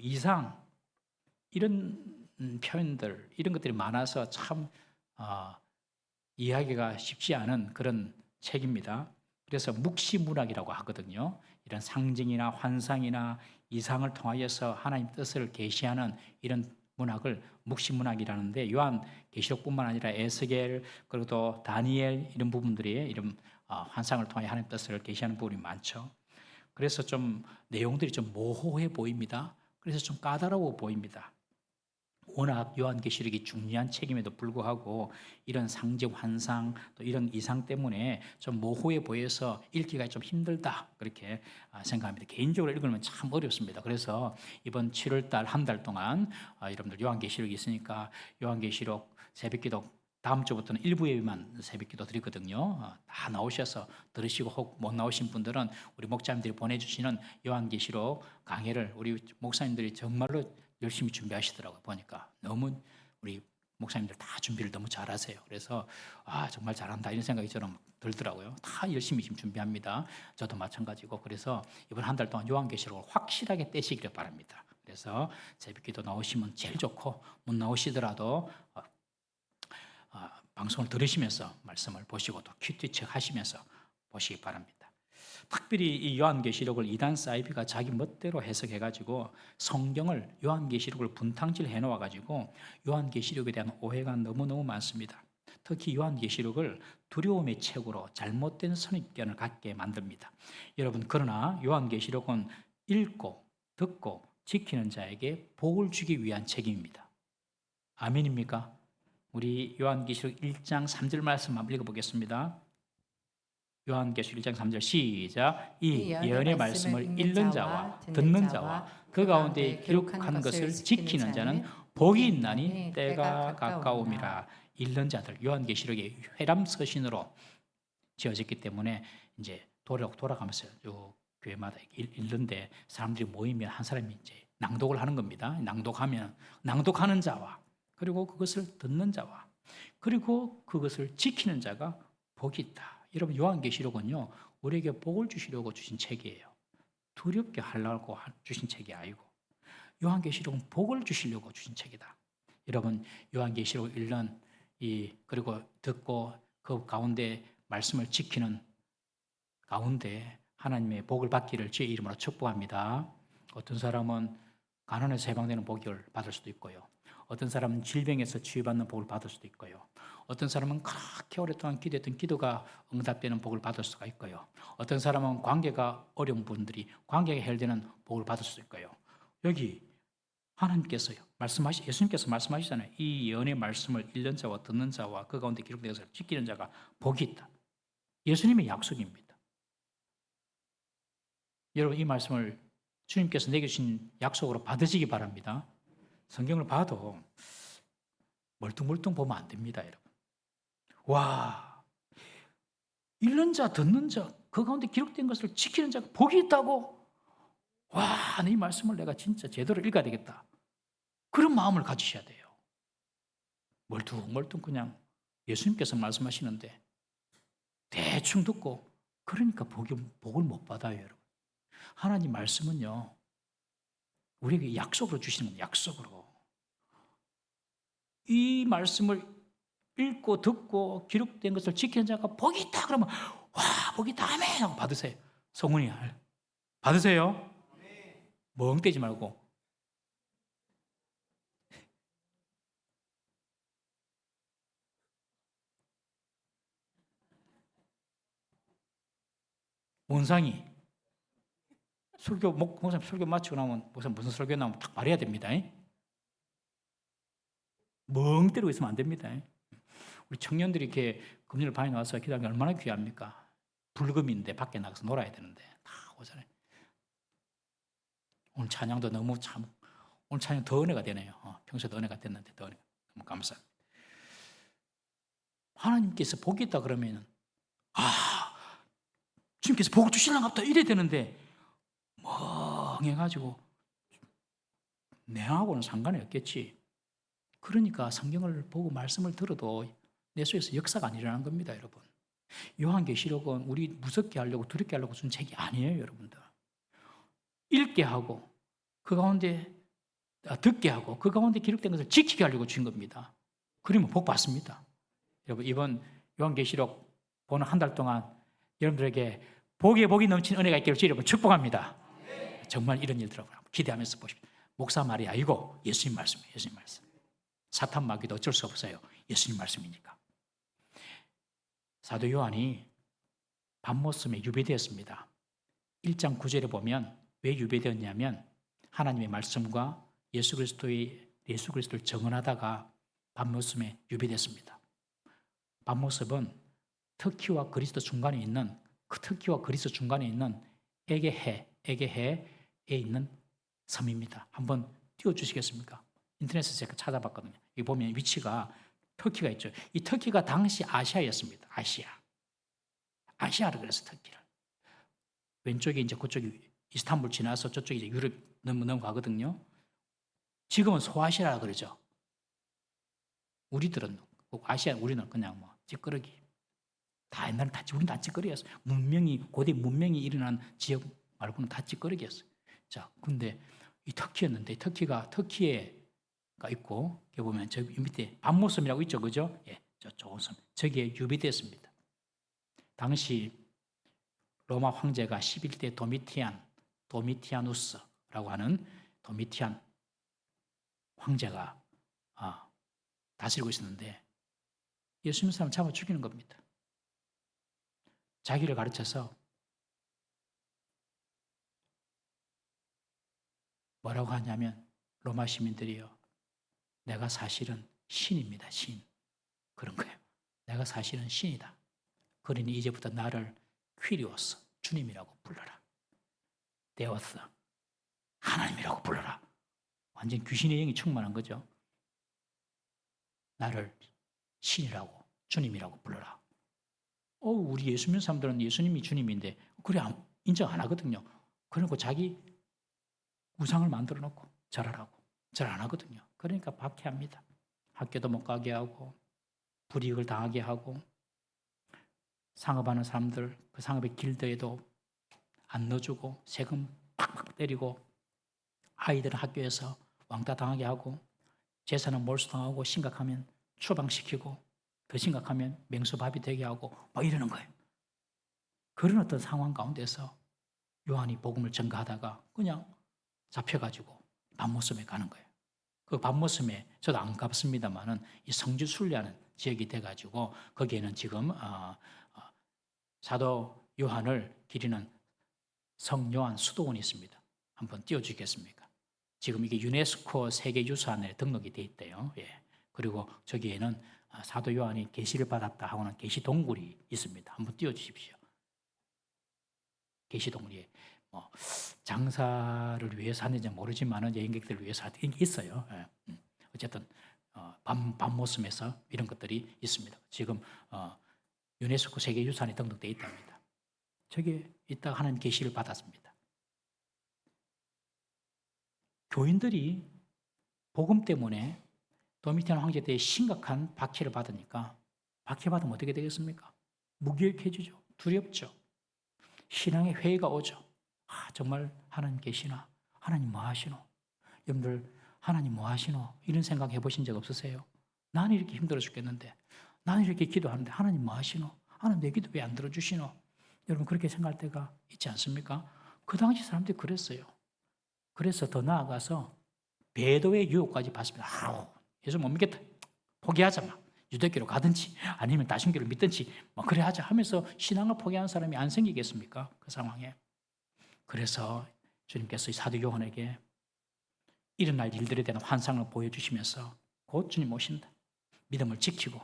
이상 이런 표현들 이런 것들이 많아서 참 이해하기가 쉽지 않은 그런 책입니다. 그래서 묵시문학이라고 하거든요. 이런 상징이나 환상이나 이상을 통하여서 하나님 뜻을 계시하는 이런 문학을 묵시문학이라는데 요한계시록뿐만 아니라 에스겔 그리고 또 다니엘 이런 부분들이 이런 환상을 통해 하나님 뜻을 계시하는 부분이 많죠. 그래서 좀 내용들이 좀 모호해 보입니다. 그래서 좀 까다로워 보입니다. 워낙 요한계시록이 중요한 책임에도 불구하고 이런 상징 환상 또 이런 이상 때문에 좀 모호해 보여서 읽기가 좀 힘들다 그렇게 생각합니다. 개인적으로 읽으면 참 어렵습니다. 그래서 이번 7월 달 한 달 동안 여러분들 요한계시록이 있으니까 요한계시록 새벽기도 다음 주부터는 일부 예배만 새벽기도 드리거든요. 다 나오셔서 들으시고 혹 못 나오신 분들은 우리 목사님들이 보내주시는 요한계시록 강해를 우리 목사님들이 정말로 열심히 준비하시더라고요. 보니까 너무 우리 목사님들 다 준비를 너무 잘하세요. 그래서 정말 잘한다 이런 생각이 저는 들더라고요. 다 열심히 지금 준비합니다. 저도 마찬가지고 그래서 이번 한 달 동안 요한계시록을 확실하게 떼시기를 바랍니다. 그래서 새벽기도 나오시면 제일 좋고 못 나오시더라도 방송을 들으시면서 말씀을 보시고 또 큐티 체크하시면서 보시기 바랍니다. 특별히 이 요한계시록을 이단 사이비가 자기 멋대로 해석해가지고 성경을 요한계시록을 분탕질 해놓아가지고 요한계시록에 대한 오해가 너무너무 많습니다. 특히 요한계시록을 두려움의 책으로 잘못된 선입견을 갖게 만듭니다. 여러분 그러나 요한계시록은 읽고 듣고 지키는 자에게 복을 주기 위한 책임입니다. 아멘입니까? 우리 요한계시록 1장 3절 말씀 한번 읽어보겠습니다. 요한계시록 1장 3절 시작. 이 예언의 말씀을 읽는 자와 듣는 자와 그 가운데 기록한 것을 지키는 자는 복이 있나니 때가 가까움이라. 읽는 자들 요한계시록이 회람서신으로 지어졌기 때문에 이제 돌아가면서 요 교회마다 읽는데 사람들이 모이면 한 사람이 이제 낭독을 하는 겁니다. 낭독하면 낭독하는 자와 그리고 그것을 듣는 자와 그리고 그것을 지키는 자가 복이 있다. 여러분 요한계시록은요 우리에게 복을 주시려고 주신 책이에요. 두렵게 하려고 주신 책이 아니고 요한계시록은 복을 주시려고 주신 책이다. 여러분 요한계시록 읽는 그리고 듣고 그 가운데 말씀을 지키는 가운데 하나님의 복을 받기를 주의 이름으로 축복합니다. 어떤 사람은 가난에서 해방되는 복을 받을 수도 있고요. 어떤 사람은 질병에서 치유받는 복을 받을 수도 있고요. 어떤 사람은 그렇게 오랫동안 기도했던 기도가 응답되는 복을 받을 수가 있고요. 어떤 사람은 관계가 어려운 분들이 관계가 해결되는 복을 받을 수도 있고요. 여기 하나님께서요 예수님께서 말씀하시잖아요. 이 예언의 말씀을 읽는 자와 듣는 자와 그 가운데 기록된 것을 지키는 자가 복이 있다. 예수님의 약속입니다. 여러분 이 말씀을 주님께서 내게 주신 약속으로 받으시기 바랍니다. 성경을 봐도 멀뚱멀뚱 보면 안 됩니다, 여러분. 와, 읽는 자, 듣는 자, 그 가운데 기록된 것을 지키는 자가 복이 있다고? 와, 이 말씀을 내가 진짜 제대로 읽어야 되겠다. 그런 마음을 가지셔야 돼요. 멀뚱멀뚱 그냥 예수님께서 말씀하시는데 대충 듣고 그러니까 복을 못 받아요, 여러분. 하나님 말씀은요, 우리에게 약속으로 주시는 건 약속으로. 이 말씀을 읽고 듣고 기록된 것을 지키는 자가 복이 있다 그러면 와 복이 있다 아멘 하고 받으세요. 성훈이 받으세요. 멍 때지 말고. 원상이 목사님 설교 마치고 나면 목사님 무슨 설교 나오면 딱 말해야 됩니다. 멍 때리고 있으면 안 됩니다. 우리 청년들이 이렇게 금요일 밤에 나와서 기도하는 게 얼마나 귀합니까? 불금인데 밖에 나가서 놀아야 되는데 다 오잖아요. 오늘 찬양도 오늘 찬양 더 은혜가 되네요. 평소에 더 은혜가 됐는데 더 은혜가 너무 감사합니다. 하나님께서 복이 있다 그러면 주님께서 복을 주시려나 보다 이래야 되는데 멍해가지고 내하고는 상관이 없겠지. 그러니까 성경을 보고 말씀을 들어도 내 속에서 역사가 안 일어나는 겁니다, 여러분. 요한계시록은 우리 무섭게 하려고 두렵게 하려고 준 책이 아니에요, 여러분들. 읽게 하고 그 가운데 듣게 하고 그 가운데 기록된 것을 지키게 하려고 주신 겁니다. 그러면 복 받습니다. 여러분, 이번 요한계시록 보는 한 달 동안 여러분들에게 복에 복이 넘치는 은혜가 있기를 주의 이름으로 축복합니다. 정말 이런 일들을 기대하면서 보십시오. 목사 말이 아니고 예수님 말씀이에요. 예수님 말씀. 사탄 마귀도 어쩔 수 없어요. 예수님 말씀이니까. 사도 요한이 밤모섬에 유배되었습니다. 1장 9절에 보면 왜 유배되었냐면 하나님의 말씀과 예수 그리스도를 정언하다가 밤모섬에 유배됐습니다. 밤모섬은 터키와 그리스 중간에 있는 에게해에 있는 섬입니다. 한번 띄워주시겠습니까? 인터넷에서 제가 찾아봤거든요. 여기 보면 위치가 터키가 있죠. 이 터키가 당시 아시아였습니다. 아시아라 그래서 터키를. 왼쪽에 이제 그쪽이 이스탄불 지나서 저쪽이 이제 유럽 넘어가거든요. 지금은 소아시아라 그러죠. 우리들은 아시아, 우리는 그냥 뭐 찌끄러기. 다 옛날에 우리는 다 찌끄러기였어요. 고대 문명이 일어난 지역 말고는 다 찌끄러기였어요. 자, 근데 이 터키였는데 터키가 있고 여기 보면 저 밑에 밤모섬이라고 있죠, 그죠? 예, 저 좋은 섬. 저기에 유비됐습니다. 당시 로마 황제가 11대 도미티아누스라고 하는 도미티안 황제가 다스리고 있었는데 예수 믿는 사람 잡아 죽이는 겁니다. 자기를 가르쳐서 뭐라고 하냐면 로마 시민들이요. 내가 사실은 신입니다. 신. 그런 거예요. 내가 사실은 신이다. 그러니 이제부터 나를 퀴리오스, 주님이라고 불러라. 데오스, 하나님이라고 불러라. 완전 귀신의 영이 충만한 거죠. 나를 신이라고, 주님이라고 불러라. 우리 예수 믿는 사람들은 예수님이 주님인데 그래 인정 안 하거든요. 그러고 자기 우상을 만들어 놓고 절하라고 절 안 하거든요. 그러니까 박해합니다. 학교도 못 가게 하고 불이익을 당하게 하고 상업하는 사람들 그 상업의 길드에도 안 넣어주고 세금 팍팍 때리고 아이들은 학교에서 왕따 당하게 하고 재산은 몰수당하고 심각하면 추방시키고 더 심각하면 맹수밥이 되게 하고 막 이러는 거예요. 그런 어떤 상황 가운데서 요한이 복음을 전가하다가 그냥 잡혀가지고 밤모섬에 가는 거예요. 그 밤모섬에 저도 안 가봤습니다만은 이 성지 순례하는 지역이 돼가지고 거기에는 지금 사도 요한을 기리는 성요한 수도원이 있습니다. 한번 띄워주겠습니까? 지금 이게 유네스코 세계유산에 등록이 돼 있대요. 예. 그리고 저기에는 사도 요한이 계시를 받았다 하고는 계시 동굴이 있습니다. 한번 띄워주십시오. 계시 동굴이 뭐 장사를 위해서 하는지 모르지만은 여행객들을 위해서 하는 게 있어요. 예. 어쨌든 밤모섬에서 이런 것들이 있습니다. 지금 유네스코 세계유산에 등록되어 있답니다. 저기 있다가 하나님 계시를 받았습니다. 교인들이 복음 때문에 도미티안 황제 때 심각한 박해를 받으니까 박해받으면 어떻게 되겠습니까? 무기력해지죠. 두렵죠. 신앙의 회의가 오죠. 정말 하나님 계시나? 하나님 뭐 하시노? 여러분들 하나님 뭐 하시노? 이런 생각 해보신 적 없으세요? 나는 이렇게 힘들어 죽겠는데 나는 이렇게 기도하는데 하나님 뭐 하시노? 하나님 내 기도 왜 안 들어주시노? 여러분 그렇게 생각할 때가 있지 않습니까? 그 당시 사람들이 그랬어요. 그래서 더 나아가서 배도의 유혹까지 받습니다. 예수 못 믿겠다. 포기하자. 막. 유대교로 가든지 아니면 다신교를 믿든지 뭐 그래 하자 하면서 신앙을 포기하는 사람이 안 생기겠습니까? 그 상황에. 그래서 주님께서 사도 요한에게 일어날 일들에 대한 환상을 보여주시면서 곧 주님 오신다. 믿음을 지키고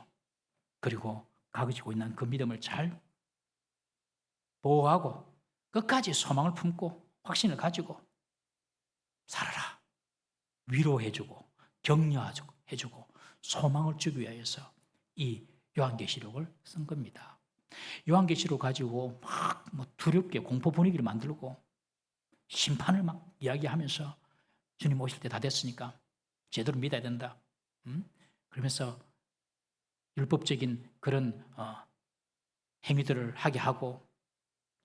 그리고 가지고 있는 그 믿음을 잘 보호하고 끝까지 소망을 품고 확신을 가지고 살아라. 위로해주고 격려해주고 소망을 주기 위해서 이 요한계시록을 쓴 겁니다. 요한계시록 가지고 막 두렵게 공포 분위기를 만들고 심판을 막 이야기하면서 주님 오실 때 다 됐으니까 제대로 믿어야 된다. 그러면서 율법적인 그런 행위들을 하게 하고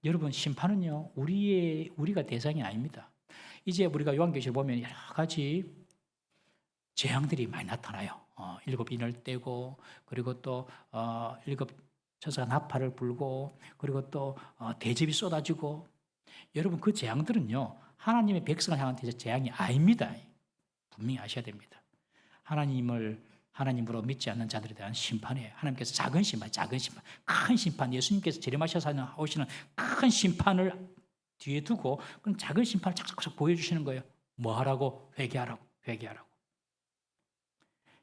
여러분 심판은요 우리가 대상이 아닙니다. 이제 우리가 요한계시록 보면 여러 가지 재앙들이 많이 나타나요. 일곱 인을 떼고, 그리고 또 일곱 천사가 나팔을 불고, 그리고 또 대접이 쏟아지고. 여러분, 그 재앙들은요 하나님의 백성을 향한 재앙이 아닙니다. 분명히 아셔야 됩니다. 하나님으로 믿지 않는 자들에 대한 심판이에요. 하나님께서 작은 심판, 큰 심판, 예수님께서 재림하셔서 오시는 큰 심판을 뒤에 두고 그럼 작은 심판을 착착착 보여주시는 거예요. 뭐 하라고? 회개하라고.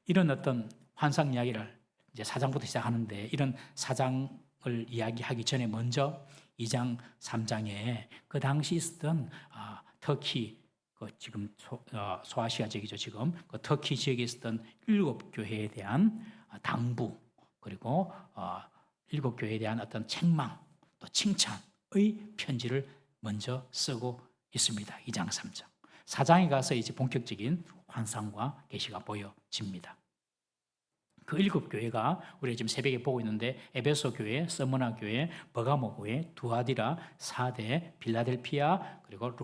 이런 어떤 환상 이야기를 이제 4장부터 시작하는데, 이런 4장을 이야기하기 전에 먼저 2장, 3장에 그 당시 있었던 터키, 지금 소아시아 지역이죠. 지금 그 터키 지역에 있었던 7교회에 대한 당부, 그리고 7교회에 대한 어떤 책망, 또 칭찬의 편지를 먼저 쓰고 있습니다. 2장, 3장. 4장에 가서 이제 본격적인 환상과 계시가 보여집니다. 그 7교회가 우리가 지금 새벽에 보고 있는데, 에베소 교회, 스무나 교회, 버가모 교회, 두아디라, 사대, 빌라델피아, 그리고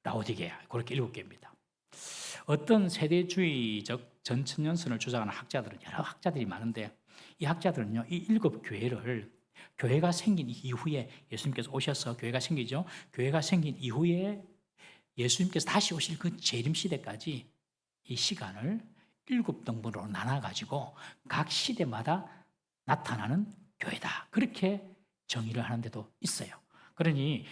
라오디게아, 그렇게 7개입니다. 어떤 세대주의적 전천년선을 주장하는 학자들은, 여러 학자들이 많은데, 이 학자들은요 이 7교회를 교회가 생긴 이후에, 예수님께서 오셔서 교회가 생기죠. 교회가 생긴 이후에 예수님께서 다시 오실 그 재림시대까지 이 시간을 7등분으로 나눠가지고 각 시대마다 나타나는 교회다, 그렇게 정의를 하는 데도 있어요. 그러니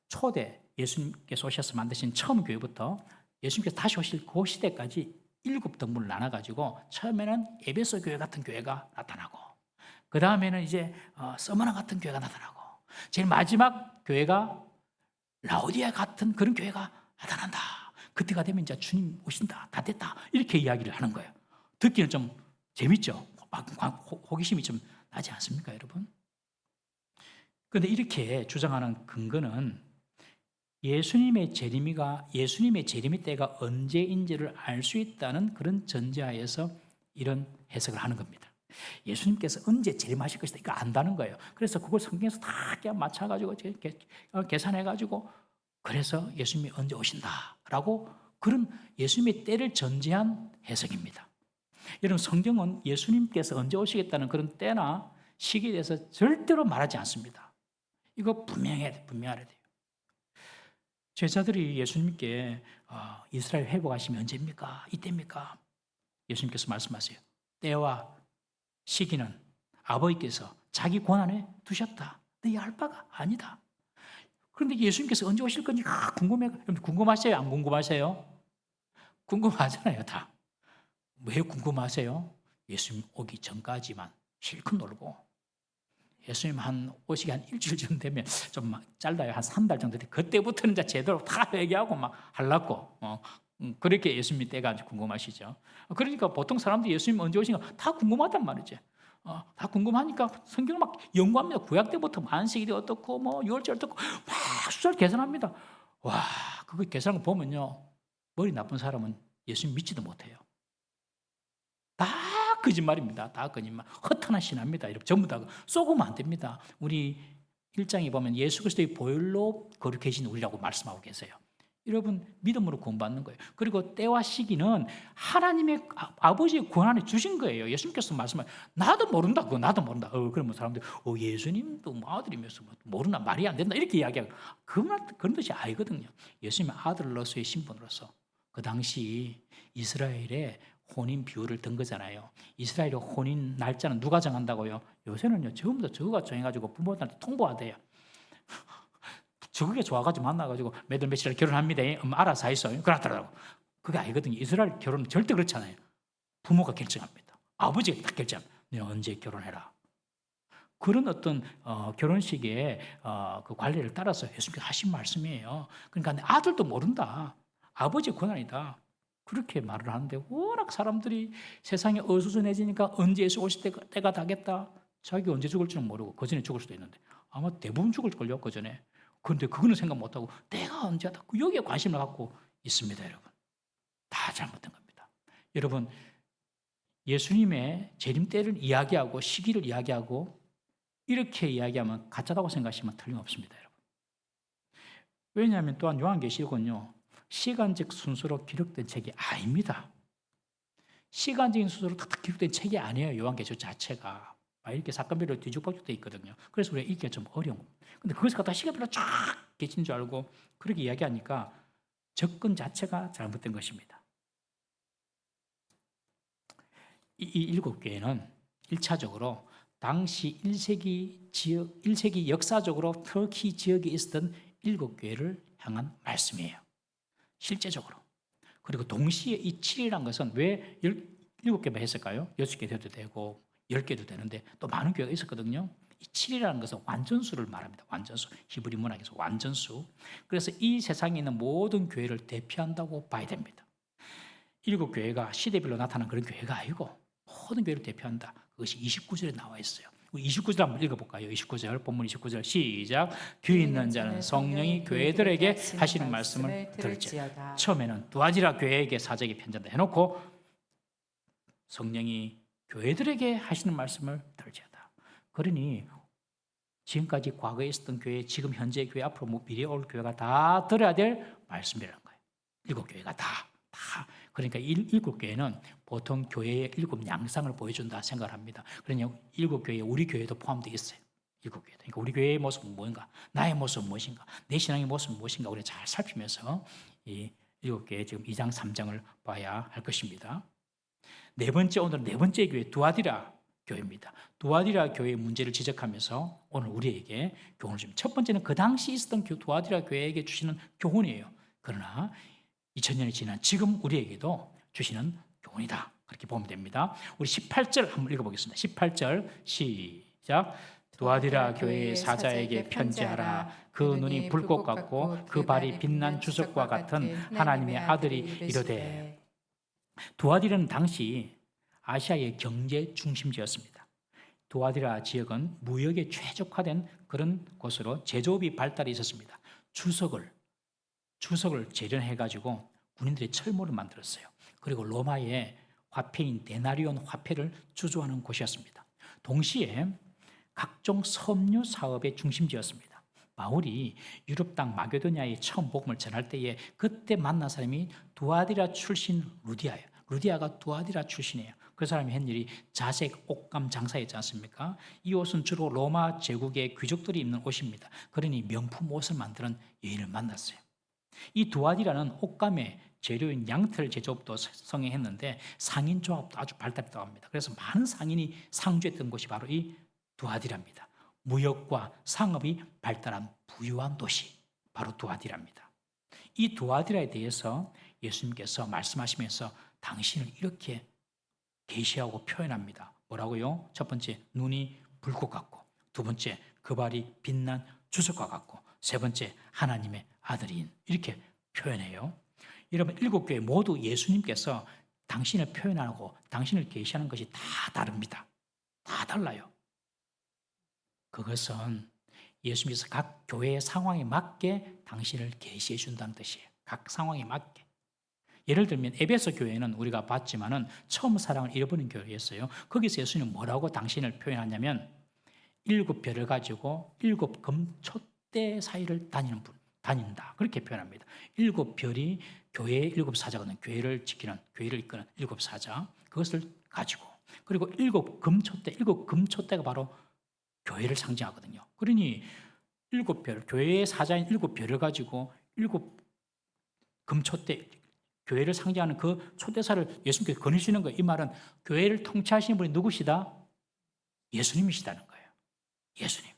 초대 예수님께서 오셔서 만드신 처음 교회부터 예수님께서 다시 오실 그 시대까지 7등분을 나눠가지고, 처음에는 에베소 교회 같은 교회가 나타나고, 그 다음에는 이제 서머나 같은 교회가 나타나고, 제일 마지막 교회가 라오디아 같은 그런 교회가 나타난다. 그때가 되면 이제 주님 오신다, 다 됐다, 이렇게 이야기를 하는 거예요. 듣기는 좀 재밌죠. 호기심이 좀 나지 않습니까, 여러분? 그런데 이렇게 주장하는 근거는 예수님의 재림의 때가 언제인지를 알 수 있다는 그런 전제하에서 이런 해석을 하는 겁니다. 예수님께서 언제 재림하실 것이다, 이거 안다는 거예요. 그래서 그걸 성경에서 다 맞춰가지고 계산해가지고, 그래서 예수님이 언제 오신다라고, 그런 예수님의 때를 전제한 해석입니다. 여러분, 성경은 예수님께서 언제 오시겠다는 그런 때나 시기에 대해서 절대로 말하지 않습니다. 이거 분명해야 돼요. 제자들이 예수님께 이스라엘 회복하시면 언제입니까? 이때입니까? 예수님께서 말씀하세요. 때와 시기는 아버지께서 자기 권한에 두셨다. 너희 알 바가 아니다. 그런데 예수님께서 언제 오실 건지 궁금하세요? 안 궁금하세요? 궁금하잖아요, 다. 왜 궁금하세요? 예수님 오기 전까지만 실컷 놀고, 예수님 오시기 한 일주일 정도 되면, 좀 짧아요, 한 3달 정도 돼. 그때부터는 이제 제대로 다 회개하고 막 하려고, 그렇게 예수님 때가 아주 궁금하시죠. 그러니까 보통 사람들이 예수님 언제 오신가 다 궁금하단 말이죠. 다 궁금하니까 성경을 막 연구합니다. 구약 때부터 만세일이 어떻고, 뭐 유월절 어떻고, 막 숫자를 계산합니다. 와, 그거 계산을 보면요, 머리 나쁜 사람은 예수님 믿지도 못해요. 다 거짓말입니다. 다 거짓말. 허탄한 신화입니다. 이렇게 전부 다 쏘고면 안 됩니다. 우리 1장에 보면 예수 그리스도의 보혈로 거룩 계신 우리라고 말씀하고 계세요. 여러분, 믿음으로 구원받는 거예요. 그리고 때와 시기는 하나님의 아버지의 권한에 주신 거예요. 예수님께서 말씀하신, 나도 모른다. 그러면 사람들이 예수님도 뭐 아들이면서 모르나, 말이 안 된다, 이렇게 이야기하고, 그런 뜻이 아니거든요. 예수님의 아들로서의 신분으로서 그 당시 이스라엘의 혼인 비율을 든 거잖아요. 이스라엘의 혼인 날짜는 누가 정한다고요? 요새는요, 전부 다 저거가 정해가지고 부모들한테 통보하대요. 저게 좋아가지고 만나가지고 며칠 결혼합니다. 알아서 하이소. 그렇더라고. 그게 아니거든요. 이스라엘 결혼은 절대 그렇지 않아요. 부모가 결정합니다. 아버지가 다 결정합니다. 너 언제 결혼해라. 그런 어떤 결혼식의 그 관례를 따라서 예수님께서 하신 말씀이에요. 그러니까 아들도 모른다. 아버지의 권한이다. 그렇게 말을 하는데, 워낙 사람들이 세상에 어수선해지니까 언제 예수 오실 때가 다겠다. 자기 언제 죽을지는 모르고 그 전에 죽을 수도 있는데, 아마 대부분 죽을걸요, 그 전에. 그런데 그거는 생각 못하고 때가 언제다, 여기에 관심을 갖고 있습니다. 여러분, 다 잘못된 겁니다. 여러분, 예수님의 재림 때를 이야기하고 시기를 이야기하고 이렇게 이야기하면 가짜다고 생각하시면 틀림없습니다. 여러분. 왜냐하면 또한 요한계시록은요, 시간적 순서로 기록된 책이 아닙니다. 시간적인 순서로 탁탁 기록된 책이 아니에요. 요한계시록 자체가. 이렇게 사건별로 뒤죽박죽되어 있거든요. 그래서 우리가 읽기가 좀 어려운 겁니다. 근데 그것을 갖다 시간별로 쫙 계신 줄 알고 그렇게 이야기하니까 접근 자체가 잘못된 것입니다. 이 일곱 교회는 1차적으로 당시 1세기 역사적으로 터키 지역에 있었던 일곱 교회를 향한 말씀이에요. 실제적으로. 그리고 동시에 이 7이라는 것은 왜 7개만 했을까요? 6개 돼도 되고 10개도 되는데 또 많은 교회가 있었거든요. 이 7이라는 것은 완전수를 말합니다. 완전수. 히브리 문학에서 완전수. 그래서 이 세상에 있는 모든 교회를 대표한다고 봐야 됩니다. 7교회가 시대별로 나타난 그런 교회가 아니고 모든 교회를 대표한다. 그것이 29절에 나와 있어요. 29절 한번 읽어볼까요? 29절, 본문 29절 시작. 귀 있는 자는 성령이 교회들에게 하시는 말씀을 들을지어다. 처음에는 두아디라 교회에게 사적이 편지한다 해놓고 성령이 교회들에게 하시는 말씀을 들을지어다. 그러니 지금까지 과거에 있었던 교회, 지금 현재 교회, 앞으로 미래에 올 교회가 다 들어야 될 말씀이라는 거예요. 7교회가 다. 그러니까 7교회는 보통 교회의 7 양상을 보여준다 생각을 합니다. 그러니 7교회에 우리 교회도 포함되어 있어요. 7교회. 그러니까 우리 교회의 모습은 무엇인가? 나의 모습은 무엇인가? 내 신앙의 모습은 무엇인가? 우리가 잘 살피면서 이 7교회 지금 2장 3장을 봐야 할 것입니다. 오늘 네 번째 교회 두아디라 교회입니다. 두아디라 교회의 문제를 지적하면서 오늘 우리에게 교훈을 줍니다. 첫 번째는 그 당시 있었던 두아디라 교회에게 주시는 교훈이에요. 그러나 2000년이 지난 지금 우리에게도 주시는 교훈이다. 그렇게 보면 됩니다. 우리 18절 한번 읽어보겠습니다. 18절 시작. 두아디라 교회의 사자에게 편지하라. 그 눈이 불꽃 같고 그 발이 빛난 주석과 같은 하나님의 아들이 이르되. 두아디라는 당시 아시아의 경제 중심지였습니다. 두아디라 지역은 무역에 최적화된 그런 곳으로 제조업이 발달이 있었습니다. 주석을 재련해가지고 군인들이 철모를 만들었어요. 그리고 로마의 화폐인 데나리온 화폐를 주조하는 곳이었습니다. 동시에 각종 섬유 사업의 중심지였습니다. 바울이 유럽 땅 마게도냐에 처음 복음을 전할 때에 그때 만난 사람이 두아디라 출신 루디아예요. 루디아가 두아디라 출신이에요. 그 사람이 한 일이 자색 옷감 장사였지 않습니까? 이 옷은 주로 로마 제국의 귀족들이 입는 옷입니다. 그러니 명품 옷을 만드는 여인을 만났어요. 이 두아디라는 옷감의 재료인 양털 제조업도 성행했는데 상인조합도 아주 발달했다고 합니다. 그래서 많은 상인이 상주했던 곳이 바로 이 두아디라입니다. 무역과 상업이 발달한 부유한 도시, 바로 두아디라입니다. 이 두아디라에 대해서 예수님께서 말씀하시면서 당신을 이렇게 계시하고 표현합니다. 뭐라고요? 첫 번째, 눈이 불꽃 같고, 두 번째, 그 발이 빛난 주석과 같고, 세 번째, 하나님의 아들인, 이렇게 표현해요. 여러분, 7교회 모두 예수님께서 당신을 표현하고 당신을 계시하는 것이 다 다릅니다. 다 달라요. 그것은 예수님께서 각 교회의 상황에 맞게 당신을 계시해 준다는 뜻이에요. 각 상황에 맞게. 예를 들면 에베소 교회는 우리가 봤지만은 처음 사랑을 잃어버린 교회였어요. 거기서 예수님은 뭐라고 당신을 표현하냐면 7별을 가지고 7금촛대 사이를 다닌다. 그렇게 표현합니다. 7별이 교회의 7사자거든요. 교회를 지키는, 교회를 이끄는 7사자. 그것을 가지고. 그리고 7금촛대가 바로 교회를 상징하거든요. 그러니 7별, 교회의 사자인 7별을 가지고 7금촛대, 교회를 상징하는 그 촛대사를 예수님께서 거느시는 거예요. 이 말은 교회를 통치하시는 분이 누구시다? 예수님이시다는 거예요. 예수님.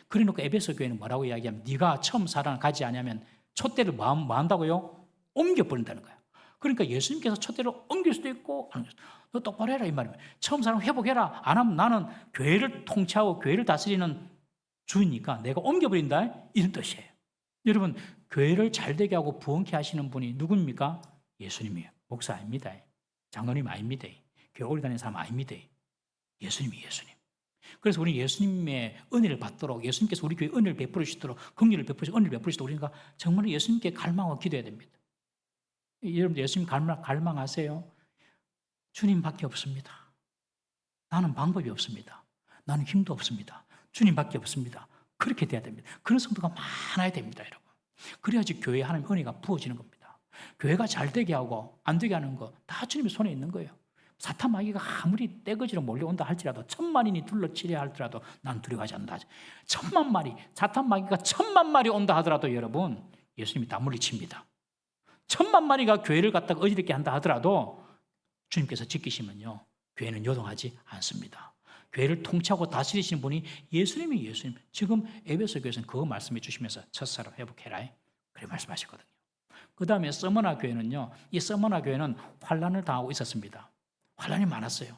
그래놓고 에베소 교회는 뭐라고 이야기하면 네가 처음 사랑을 가지 않으면 촛대를 뭐 한다고요? 옮겨버린다는 거예요. 그러니까 예수님께서 촛대를 옮길 수도 있고 너 똑바로 해라 이 말이에요. 처음 사랑 회복해라. 안 하면 나는 교회를 통치하고 교회를 다스리는 주니까 내가 옮겨버린다 이런 뜻이에요. 여러분 교회를 잘되게 하고 부흥케 하시는 분이 누굽니까? 예수님이에요. 목사 아닙니다. 장로님 아닙니다. 교회 오래 다니는 사람 아닙니다. 예수님. 그래서 우리 예수님의 은혜를 받도록 예수님께서 우리 교회에 은혜를 베풀어 주시도록 긍휼을 베푸시고 은혜를 베푸시도록 우리가 정말 예수님께 갈망하고 기도해야 됩니다. 여러분들 예수님 갈망하세요? 주님밖에 없습니다. 나는 방법이 없습니다. 나는 힘도 없습니다. 주님밖에 없습니다. 그렇게 돼야 됩니다. 그런 성도가 많아야 됩니다, 여러분. 그래야지 교회에 하나님의 은혜가 부어지는 겁니다. 교회가 잘 되게 하고 안 되게 하는 거 다 주님의 손에 있는 거예요. 사탄 마귀가 아무리 떼거지로 몰려온다 할지라도 1000만인이 둘러치려 할지라도 난 두려워하지 않는다. 1000만 마리, 사탄 마귀가 1000만 마리 온다 하더라도 여러분, 예수님이 다 물리칩니다. 1000만 마리가 교회를 갖다가 어지럽게 한다 하더라도 주님께서 지키시면요, 교회는 요동하지 않습니다. 교회를 통치하고 다스리시는 분이 예수님이 예수님. 지금 에베소 교회에서는 그거 말씀해 주시면서 첫사람 회복해라, 그렇게 말씀하셨거든요. 그 다음에 서머나 교회는요, 이 서머나 교회는 환란을 당하고 있었습니다. 환란이 많았어요.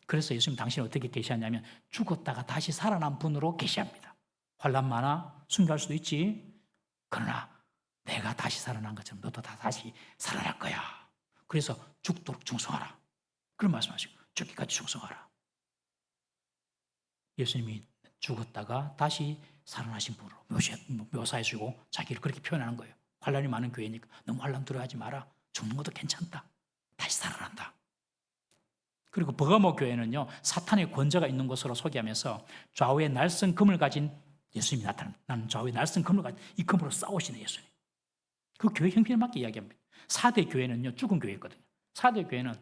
그래서 예수님 당신은 어떻게 계시하냐면 죽었다가 다시 살아난 분으로 계시합니다. 환란 많아? 순교할 수도 있지. 그러나 내가 다시 살아난 것처럼 너도 다 다시 살아날 거야. 그래서 죽도록 충성하라. 그런 말씀하시고 죽기까지 충성하라. 예수님이 죽었다가 다시 살아나신 분으로 묘사해 주고 자기를 그렇게 표현하는 거예요. 환란이 많은 교회니까 너무 환란 두려워하지 마라. 죽는 것도 괜찮다. 다시 살아난다. 그리고 버가모 교회는요, 사탄의 권좌가 있는 곳으로 소개하면서 좌우에 날선 금을 가진 예수님이 나타납니다. 나는 좌우에 날선 금을 가진 이 금으로 싸우시는 예수님. 그 교회 형편에 맞게 이야기합니다. 4대 교회는요, 죽은 교회였거든요. 4대 교회는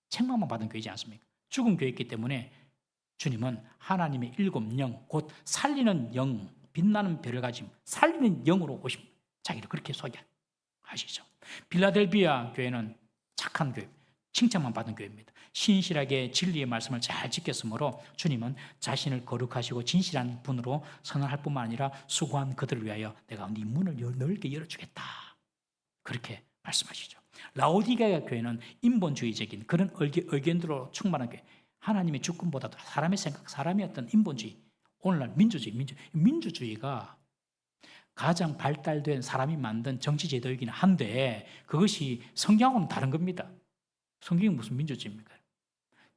책망만 받은 교회지 않습니까? 죽은 교회였기 때문에 주님은 하나님의 7영, 곧 살리는 영, 빛나는 별을 가진 살리는 영으로 오십니다. 자기를 그렇게 소개하시죠. 빌라델비아 교회는 착한 교회, 칭찬만 받은 교회입니다. 신실하게 진리의 말씀을 잘 지켰으므로 주님은 자신을 거룩하시고 진실한 분으로 선언할 뿐만 아니라 수고한 그들을 위하여 내가 네 문을 넓게 열어주겠다. 그렇게 말씀하시죠. 라오디게아 교회는 인본주의적인 그런 의견들로 충만한 교회, 하나님의 주권보다도 사람의 생각, 사람의 어떤 인본주의, 오늘날 민주주의가 가장 발달된 사람이 만든 정치 제도이긴 한데 그것이 성경하고는 다른 겁니다. 성경이 무슨 민주주의입니까?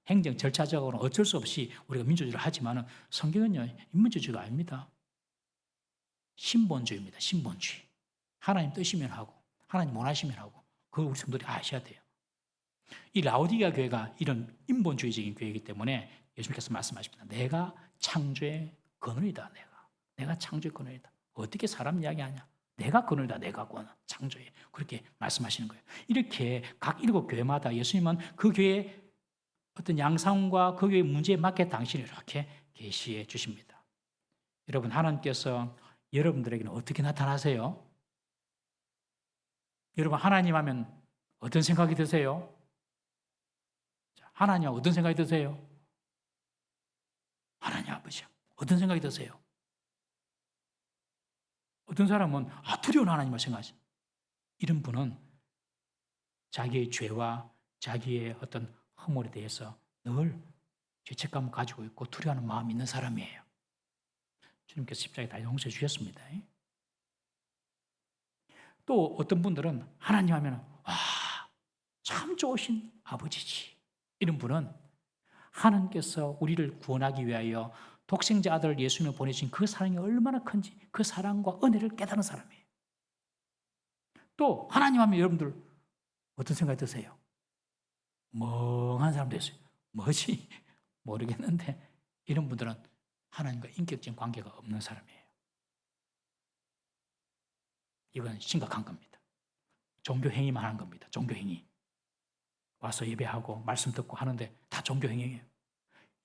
행정 절차적으로는 어쩔 수 없이 우리가 민주주의를 하지만 성경은요, 민주주의가 아닙니다. 신본주의입니다. 신본주의. 하나님 뜻이면 하고 하나님 원하시면 하고, 그걸 우리 성도들이 아셔야 돼요. 이 라오디게아 교회가 이런 인본주의적인 교회이기 때문에 예수님께서 말씀하십니다. 내가 창조의 근원이다. 내가 창조의 근원이다. 어떻게 사람 이야기하냐? 내가 근원이다. 내가 근원, 창조의. 그렇게 말씀하시는 거예요. 이렇게 각 7교회마다 예수님은 그 교회의 어떤 양상과 그 교회의 문제에 맞게 당신을 이렇게 계시해 주십니다. 여러분, 하나님께서 여러분들에게는 어떻게 나타나세요? 여러분, 하나님 하면 어떤 생각이 드세요? 하나님 어떤 생각이 드세요? 하나님 아버지 어떤 생각이 드세요? 어떤 사람은 두려운 하나님을 생각하죠. 이런 분은 자기의 죄와 자기의 어떤 허물에 대해서 늘 죄책감을 가지고 있고 두려워하는 마음이 있는 사람이에요. 주님께서 십자가에 다 용서해 주셨습니다. 또 어떤 분들은 하나님 하면 참 좋으신 아버지지. 이런 분은 하나님께서 우리를 구원하기 위하여 독생자 아들 예수님을 보내신 그 사랑이 얼마나 큰지 그 사랑과 은혜를 깨닫는 사람이에요. 또 하나님 하면 여러분들 어떤 생각이 드세요? 멍한 사람도 있어요. 뭐지? 모르겠는데 이런 분들은 하나님과 인격적인 관계가 없는 사람이에요. 이건 심각한 겁니다. 종교 행위만 하는 겁니다. 종교 행위. 와서 예배하고 말씀 듣고 하는데 다 종교 행위예요.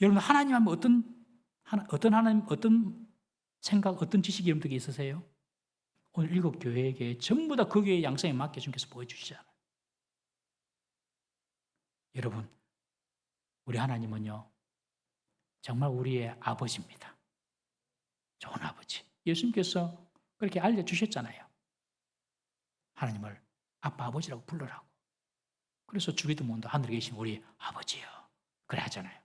여러분, 하나님 하면 어떤 하나님, 어떤 생각, 어떤 지식이 여러분들에게 있으세요? 오늘 7교회에게 전부 다 그 교회의 양성에 맞게 주님께서 보여주시잖아요. 여러분, 우리 하나님은요, 정말 우리의 아버지입니다. 좋은 아버지. 예수님께서 그렇게 알려주셨잖아요. 하나님을 아빠, 아버지라고 불러라고. 그래서 주기도 문도 하늘에 계신 우리 아버지요. 그래 하잖아요.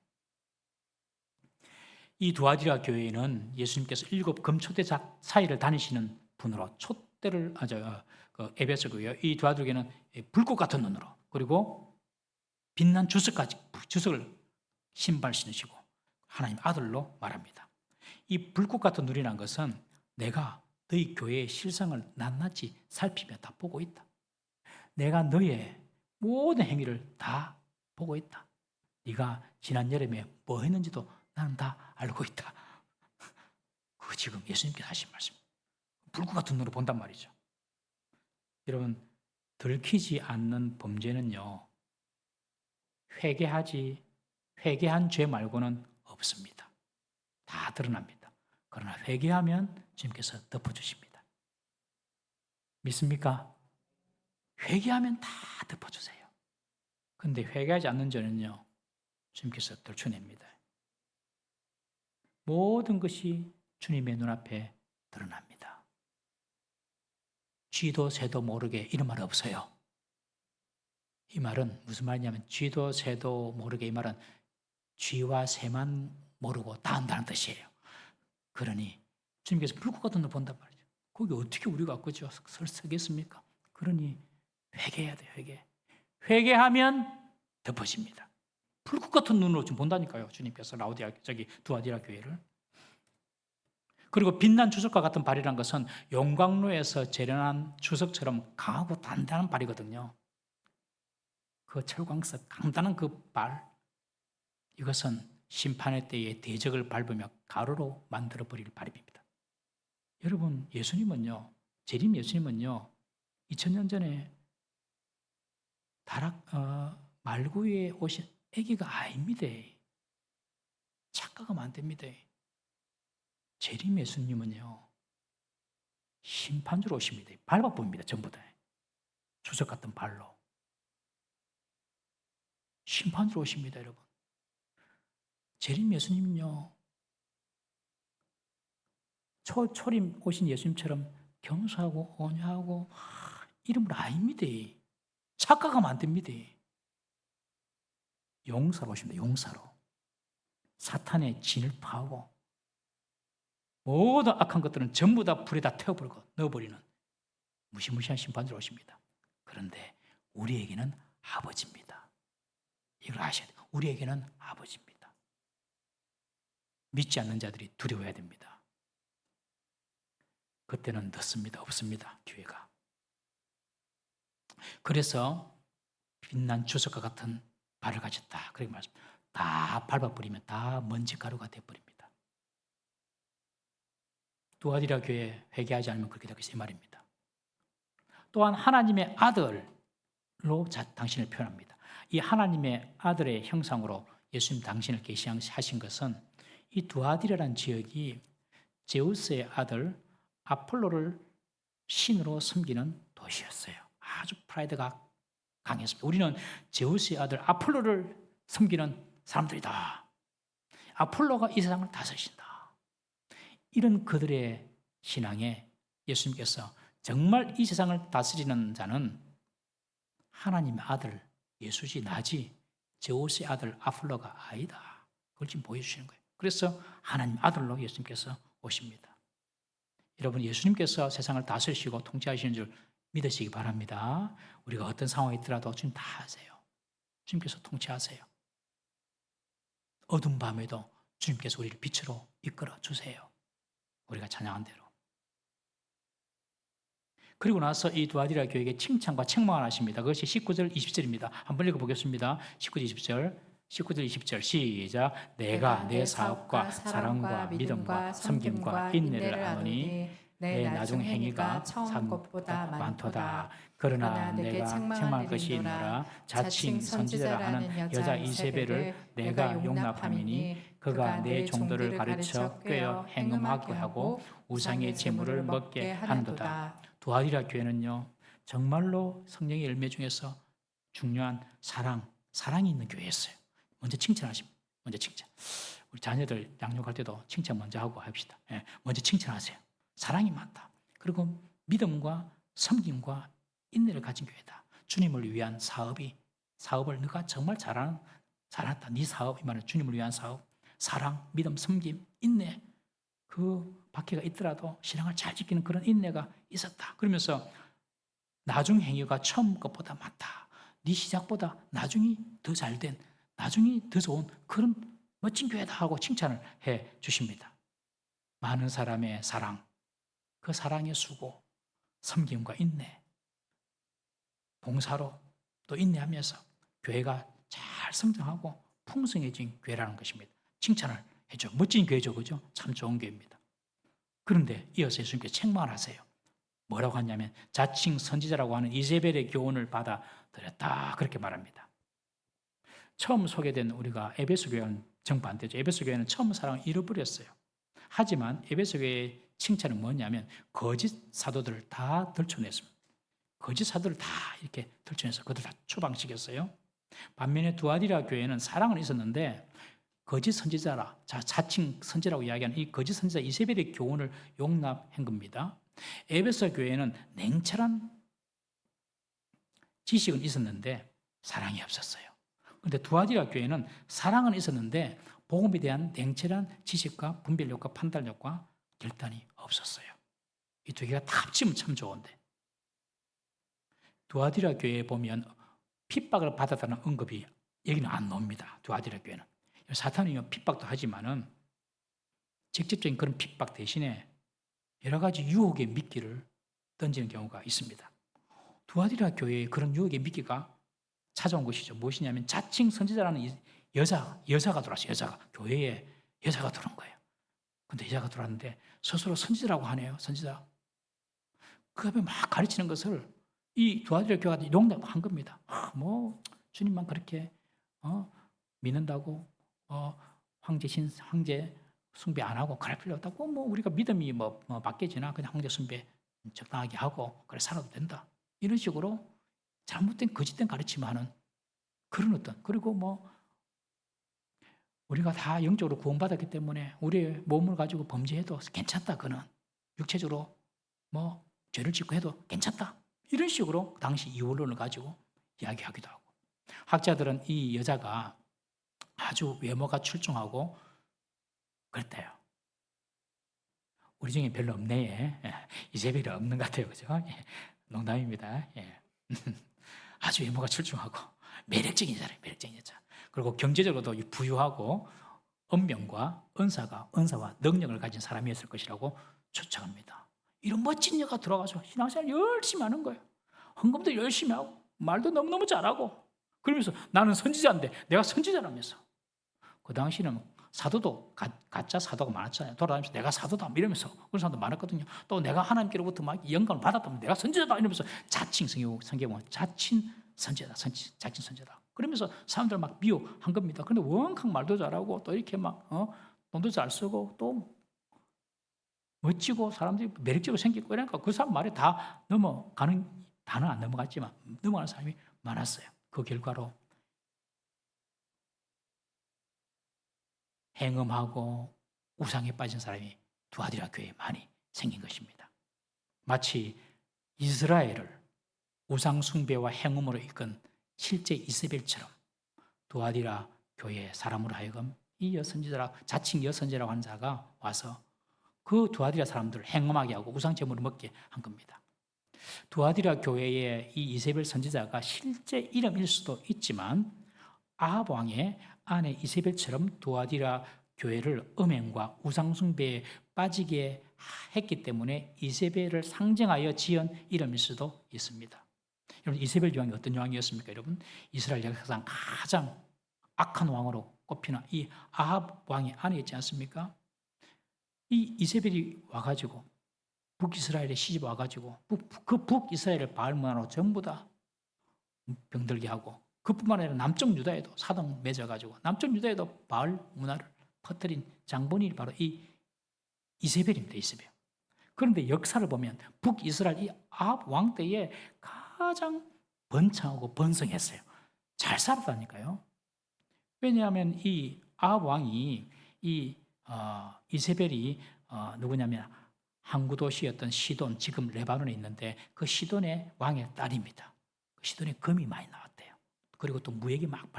이 두아디라 교회는 예수님께서 7 금초대 사이를 다니시는 분으로 촛대를 에베소 교회, 이 두아디라 교회는 불꽃 같은 눈으로, 그리고 빛난 주석을 신발 신으시고 하나님 아들로 말합니다. 이 불꽃 같은 눈이란 것은 내가 너희 교회의 실상을 낱낱이 살피며 다 보고 있다. 내가 너의 모든 행위를 다 보고 있다. 네가 지난 여름에 뭐 했는지도 나는 다 알고 있다. 그거 지금 예수님께서 하신 말씀. 불꽃 같은 눈으로 본단 말이죠. 여러분, 들키지 않는 범죄는요, 회개한 죄 말고는 없습니다. 다 드러납니다. 그러나 회개하면 주님께서 덮어주십니다. 믿습니까? 회개하면 다 덮어주세요. 근데 회개하지 않는 죄는요, 주님께서 들춰냅니다. 모든 것이 주님의 눈앞에 드러납니다. 쥐도 새도 모르게 이런 말 없어요. 이 말은 무슨 말이냐면 쥐도 새도 모르게, 이 말은 쥐와 새만 모르고 다 안다는 뜻이에요. 그러니 주님께서 불꽃 같은 걸 본단 말이죠. 거기 어떻게 우리가 그죠? 서겠습니까? 그러니 회개해야 돼요. 회개하면 덮어집니다. 불꽃 같은 눈으로 좀 본다니까요. 주님께서 두아디라 교회를. 그리고 빛난 주석과 같은 발이란 것은 용광로에서 재련한 주석처럼 강하고 단단한 발이거든요. 그 철광석 강단한 그 발, 이것은 심판의 때에 대적을 밟으며 가루로 만들어버릴 발입니다. 여러분, 예수님은요, 재림 예수님은요, 2000년 전에 말구 위에 오신 아기가 아닙니다. 착각하면 안 됩니다. 재림 예수님은요, 심판주로 오십니다. 밟아봅니다, 전부 다. 주석 같은 발로. 심판주로 오십니다, 여러분. 재림 예수님은요, 초림 오신 예수님처럼 경수하고 온유하고 이런 분 아닙니다. 착각하면 안 됩니다. 용사로 오십니다. 용사로. 사탄의 진을 파하고 모든 악한 것들은 전부 다 불에다 태워버리고 넣어버리는 무시무시한 심판으로 오십니다. 그런데 우리에게는 아버지입니다. 이걸 아셔야 돼요. 우리에게는 아버지입니다. 믿지 않는 자들이 두려워해야 됩니다. 그때는 늦습니다. 없습니다. 기회가. 그래서 빛난 주석과 같은 발을 가졌다. 그렇게 말씀합니다. 다 밟아버리면 다 먼지가루가 되어버립니다. 두아디라 교회 회개하지 않으면 그렇게 되겠어요. 이 말입니다. 또한 하나님의 아들로 당신을 표현합니다. 이 하나님의 아들의 형상으로 예수님 당신을 계시하신 것은 이 두아디라라는 지역이 제우스의 아들 아폴로를 신으로 섬기는 도시였어요. 아주 프라이드가 강했습니다. 우리는 제우스의 아들 아폴로를 섬기는 사람들이다. 아폴로가 이 세상을 다스리신다. 이런 그들의 신앙에 예수님께서 정말 이 세상을 다스리는 자는 하나님의 아들 예수지 나지 제우스의 아들 아폴로가 아니다. 그걸 지금 보여주시는 거예요. 그래서 하나님 아들로 예수님께서 오십니다. 여러분, 예수님께서 세상을 다스리시고 통치하시는 줄 믿으시기 바랍니다. 우리가 어떤 상황이 있더라도 주님 다 아세요. 주님께서 통치하세요. 어두운 밤에도 주님께서 우리를 빛으로 이끌어 주세요. 우리가 찬양한 대로. 그리고 나서 이 두아디라 교회에게 칭찬과 책망을 하십니다. 그것이 19절, 20절입니다. 한번 읽어보겠습니다. 19절, 20절. 19절, 20절 시작. 내가 내 사업과 사랑과 믿음과 섬김과 인내를 아노니 내 나중 행위가 처음 것보다 많도다. 그러나 내가 책망할 것이 있노라. 자칭 선지자라 하는 여자 이세벨을 내가 용납함이니 그가 내 종들을 가르쳐 꿰어 행음하게 하고 우상의 제물을 먹게 하는도다. 두아디라 교회는요, 정말로 성령의 열매 중에서 중요한 사랑이 있는 교회였어요. 먼저 칭찬하십니다. 먼저 칭찬. 우리 자녀들 양육할 때도 칭찬 먼저 하고 합시다. 먼저 칭찬하세요. 사랑이 많다. 그리고 믿음과 섬김과 인내를 가진 교회다. 주님을 위한 사업을 네가 정말 잘한다. 네 사업, 이 말은 주님을 위한 사업, 사랑, 믿음, 섬김, 인내. 그 박해가 있더라도 신앙을 잘 지키는 그런 인내가 있었다. 그러면서 나중 행위가 처음 것보다 많다. 네 시작보다 나중이 더 잘된, 나중이 더 좋은 그런 멋진 교회다 하고 칭찬을 해 주십니다. 많은 사람의 사랑, 그 사랑의 수고, 섬김과 인내, 봉사로 또 인내하면서 교회가 잘 성장하고 풍성해진 교회라는 것입니다. 칭찬을 해줘. 멋진 교회죠, 그죠? 참 좋은 교회입니다. 그런데 이어서 예수님께서 책망을 하세요. 뭐라고 하냐면 자칭 선지자라고 하는 이세벨의 교훈을 받아들였다, 그렇게 말합니다. 처음 소개된 우리가 에베소 교회는 정반대죠. 에베소 교회는 처음 사랑을 잃어버렸어요. 하지만 에베소 교회의 칭찬은 뭐냐면 거짓 사도들을 다 들춰냈습니다. 거짓 사도를 다 이렇게 들춰내서 그들 다 추방시켰어요. 반면에 두아디라 교회는 사랑은 있었는데 거짓 선지자라, 자칭 선지라고 이야기하는 이 거짓 선지자 이세벨의 교훈을 용납한 겁니다. 에베소 교회는 냉철한 지식은 있었는데 사랑이 없었어요. 그런데 두아디라 교회는 사랑은 있었는데 복음에 대한 냉철한 지식과 분별력과 판단력과 결단이 없었어요. 이 두 개가 다 합치면 참 좋은데, 두아디라 교회에 보면 핍박을 받았다는 언급이 여기는 안 나옵니다. 두아디라 교회는 사탄이 핍박도 하지만은 직접적인 그런 핍박 대신에 여러 가지 유혹의 미끼를 던지는 경우가 있습니다. 두아디라 교회에 그런 유혹의 미끼가 찾아온 것이죠. 무엇이냐면 자칭 선지자라는 여자가 들어왔어요. 교회에 여자가 들어온 거예요. 근데 여자가 들어왔는데 스스로 선지자라고 하네요. 선지자. 그 앞에 막 가르치는 것을 이 두아디라 교회가 용납한 겁니다. 주님만 그렇게 믿는다고 황제 숭배 안 하고 그럴 필요 없다고, 우리가 믿음이 바뀌지나 그냥 황제 숭배 적당하게 하고 그래 살아도 된다, 이런 식으로 잘못된 거짓된 가르침하는 그런 그리고 우리가 다 영적으로 구원받았기 때문에 우리의 몸을 가지고 범죄해도 괜찮다, 그는 육체적으로 죄를 짓고 해도 괜찮다, 이런 식으로 당시 이원론을 가지고 이야기하기도 하고, 학자들은 이 여자가 아주 외모가 출중하고 그랬대요. 우리 중에 별로 없네. 이세벨이 없는 것 같아요. 그죠? 농담입니다. 아주 외모가 출중하고 매력적인 여자. 그리고 경제적으로도 부유하고 언명과 은사와 능력을 가진 사람이었을 것이라고 추측합니다. 이런 멋진 여가 들어가서 신앙생활 열심히 하는 거예요. 헌금도 열심히 하고 말도 너무너무 잘하고, 그러면서 나는 선지자인데 내가 선지자라면서. 그 당시는 사도도 가짜 사도가 많았잖아요. 돌아다니면서 내가 사도다 이러면서 그런 사람도 많았거든요. 또 내가 하나님께로부터 막 영감을 받았다면 내가 선지자다 이러면서 자칭 성경은 자칭 선지자다. 그러면서 사람들 막 미워한 겁니다. 그런데 원캉 말도 잘하고 또 이렇게 막 돈도 잘 쓰고 또 멋지고 사람들이 매력적으로 생기고 이러니까 그 사람 말에 다 넘어가는, 다는 안 넘어갔지만 넘어가는 사람이 많았어요. 그 결과로 행음하고 우상에 빠진 사람이 두아디라 교회에 많이 생긴 것입니다. 마치 이스라엘을 우상 숭배와 행음으로 이끈 실제 이세벨처럼 두아디라 교회의 사람으로 하여금 이 자칭 여선지자라고 하는 자가 와서 그 두아디라 사람들을 행음하게 하고 우상 제물을 먹게 한 겁니다. 두아디라 교회의 이 이세벨 선지자가 실제 이름일 수도 있지만 아합 왕의 아내 이세벨처럼 두아디라 교회를 음행과 우상숭배에 빠지게 했기 때문에 이세벨을 상징하여 지은 이름일 수도 있습니다. 여러분, 이세벨 왕이 어떤 왕이었습니까? 여러분, 이스라엘 역사상 가장 악한 왕으로 꼽히는 이 아합 왕의 아내였지 않습니까? 이 이세벨이 와가지고 북이스라엘에 시집 와가지고 그 북이스라엘을 바알 문화로 전부 다 병들게 하고, 그뿐만 아니라 남쪽 유다에도 사동 맺어가지고 남쪽 유다에도 바알 문화를 퍼뜨린 장본인이 바로 이 이세벨입니다. 이세벨. 그런데 역사를 보면 북이스라엘 이 아합 왕 때에 가장 번창하고 번성했어요. 잘 살았다니까요. 왜냐하면 이 아합 왕이 이 이세벨이 누구냐면 항구 도시였던 시돈, 지금 레바논에 있는데 그 시돈의 왕의 딸입니다. 시돈에 금이 많이 나왔대요. 그리고 또 무역이 막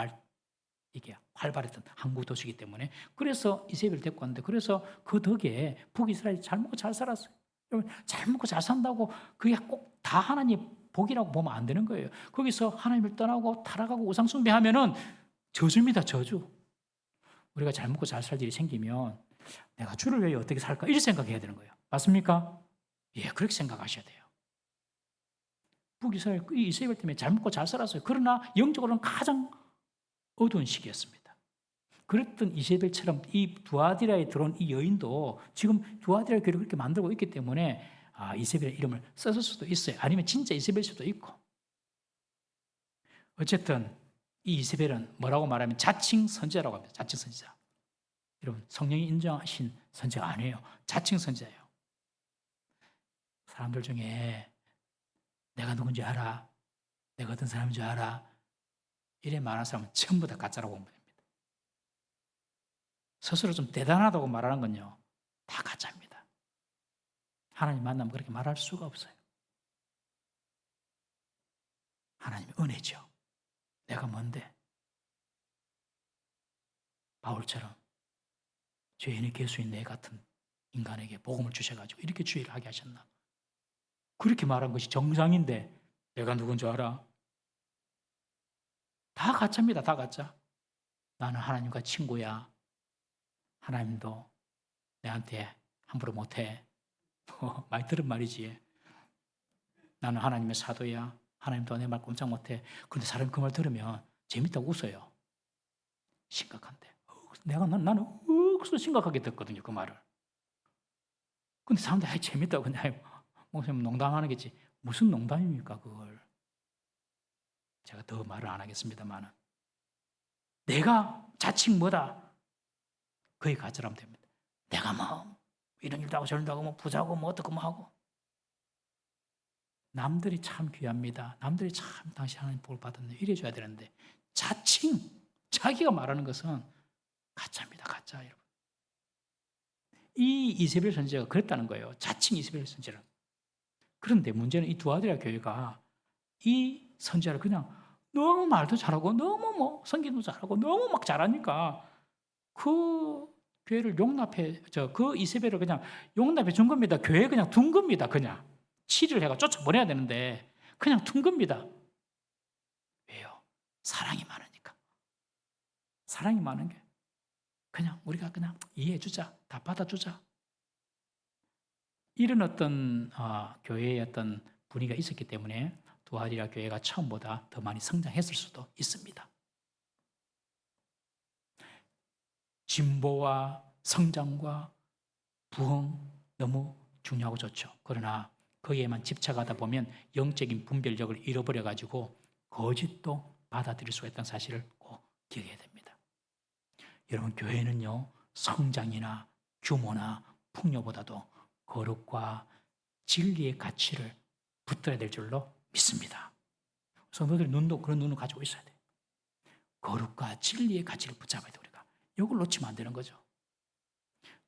이게 활발했던 항구 도시이기 때문에, 그래서 이세벨을 데리고 왔는데, 그래서 그 덕에 북이스라엘이 잘 먹고 잘 살았어요. 여러분, 잘 먹고 잘 산다고 그게 꼭 다 하나님 복이라고 보면 안 되는 거예요. 거기서 하나님을 떠나고 타락하고 우상 숭배하면은 저주입니다, 저주. 우리가 잘 먹고 잘 살 일이 생기면 내가 주를 위해 어떻게 살까, 이렇게 생각해야 되는 거예요. 맞습니까? 예, 그렇게 생각하셔야 돼요. 북이스라엘 이 이세벨 때문에 잘 먹고 잘 살았어요. 그러나 영적으로는 가장 어두운 시기였습니다. 그랬던 이세벨처럼 이 두아디라에 들어온 이 여인도 지금 두아디라 교회를 그렇게 만들고 있기 때문에 이세벨의 이름을 썼을 수도 있어요. 아니면 진짜 이세벨일 수도 있고. 어쨌든 이 이세벨은 뭐라고 말하면 자칭 선지자라고 합니다. 자칭 선지자. 여러분, 성령이 인정하신 선지자가 아니에요. 자칭 선지자예요. 사람들 중에 내가 누군지 알아? 내가 어떤 사람인 줄 알아? 이래 말하는 사람은 전부 다 가짜라고 보면 됩니다. 스스로 좀 대단하다고 말하는 건요, 다 가짜입니다. 하나님 만나면 그렇게 말할 수가 없어요. 하나님의 은혜죠. 내가 뭔데? 바울처럼 죄인의 개수인 내 같은 인간에게 복음을 주셔가지고 이렇게 주의를 하게 하셨나? 그렇게 말한 것이 정상인데 내가 누군 줄 알아? 다 가짜입니다. 다 가짜. 나는 하나님과 친구야. 하나님도 내한테 함부로 못해. 많이 들은 말이지. 나는 하나님의 사도야. 하나님도 내 말 꼼짝 못해. 그런데 사람이 그 말 들으면 재밌다고 웃어요. 심각한데. 나는 억수로 심각하게 듣거든요. 그 말을. 근데 사람들이 재밌다고 그냥 목사님 농담하는 게지. 무슨 농담입니까 그걸. 제가 더 말을 안 하겠습니다만은. 내가 자칭 뭐다. 거의 가짜라면 됩니다. 내가 뭐 이런 일도 하고 저런 일도 하고 뭐 부자고 뭐 어떻고 뭐 하고. 남들이 참 귀합니다. 남들이 참 당신 하나님 복을 받았네. 이래줘야 되는데 자칭 자기가 말하는 것은 가짜입니다. 가짜 여러분. 이 이세벨 선지자가 그랬다는 거예요. 자칭 이세벨 선지자는. 그런데 문제는 이 두아디라 교회가 이 선지자를 그냥 너무 말도 잘하고 너무 뭐 성기도 잘하고 너무 막 잘하니까 그 교회를 그 이세벨을 그냥 용납해 준 겁니다. 교회에 그냥 둔 겁니다. 그냥 치리를 해가 쫓아보내야 되는데 그냥 둔 겁니다. 왜요? 사랑이 많으니까. 사랑이 많은 게 그냥 우리가 그냥 이해해주자. 다 받아주자. 이런 어떤 교회의 어떤 분위기가 있었기 때문에 두아디라 교회가 처음보다 더 많이 성장했을 수도 있습니다. 진보와 성장과 부흥 너무 중요하고 좋죠. 그러나 거기에만 집착하다 보면 영적인 분별력을 잃어버려가지고 거짓도 받아들일 수가 있다는 사실을 꼭 기억해야 됩니다. 여러분, 교회는요, 성장이나 규모나 풍요보다도 거룩과 진리의 가치를 붙들어야 될 줄로 믿습니다. 성도들이 그런 눈을 가지고 있어야 돼요. 거룩과 진리의 가치를 붙잡아야 돼, 우리가. 이걸 놓치면 안 되는 거죠.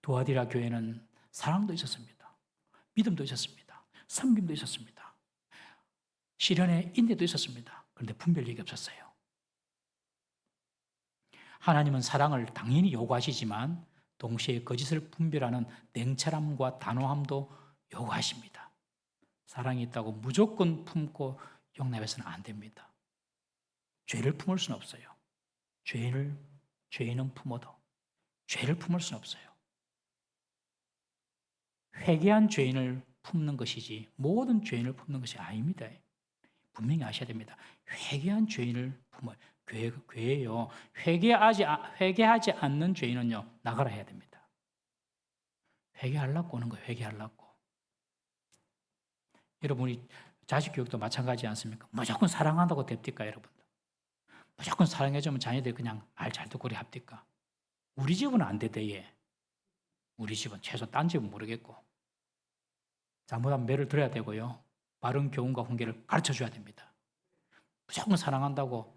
두아디라 교회는 사랑도 있었습니다. 믿음도 있었습니다. 섬김도 있었습니다. 시련의 인내도 있었습니다. 그런데 분별력이 없었어요. 하나님은 사랑을 당연히 요구하시지만 동시에 거짓을 분별하는 냉철함과 단호함도 요구하십니다. 사랑이 있다고 무조건 품고 용납해서는 안 됩니다. 죄를 품을 수는 없어요. 죄인은 품어도 죄를 품을 수는 없어요. 회개한 죄인을 품는 것이지 모든 죄인을 품는 것이 아닙니다. 분명히 아셔야 됩니다. 회개한 죄인을 품어요. 교회요. 회개하지 않는 죄인은요, 나가라 해야 됩니다. 회개하려고 오는 거예요. 회개하려고. 여러분이 자식 교육도 마찬가지지 않습니까? 무조건 사랑한다고 됩니까, 여러분들? 무조건 사랑해주면 자녀들이 그냥 말 잘 듣고 그래 합니까? 우리 집은 안 되대, 얘. 우리 집은 최소 딴 집은 모르겠고. 잘못하면 매를 들어야 되고요. 바른 교훈과 훈계를 가르쳐줘야 됩니다. 무조건 사랑한다고.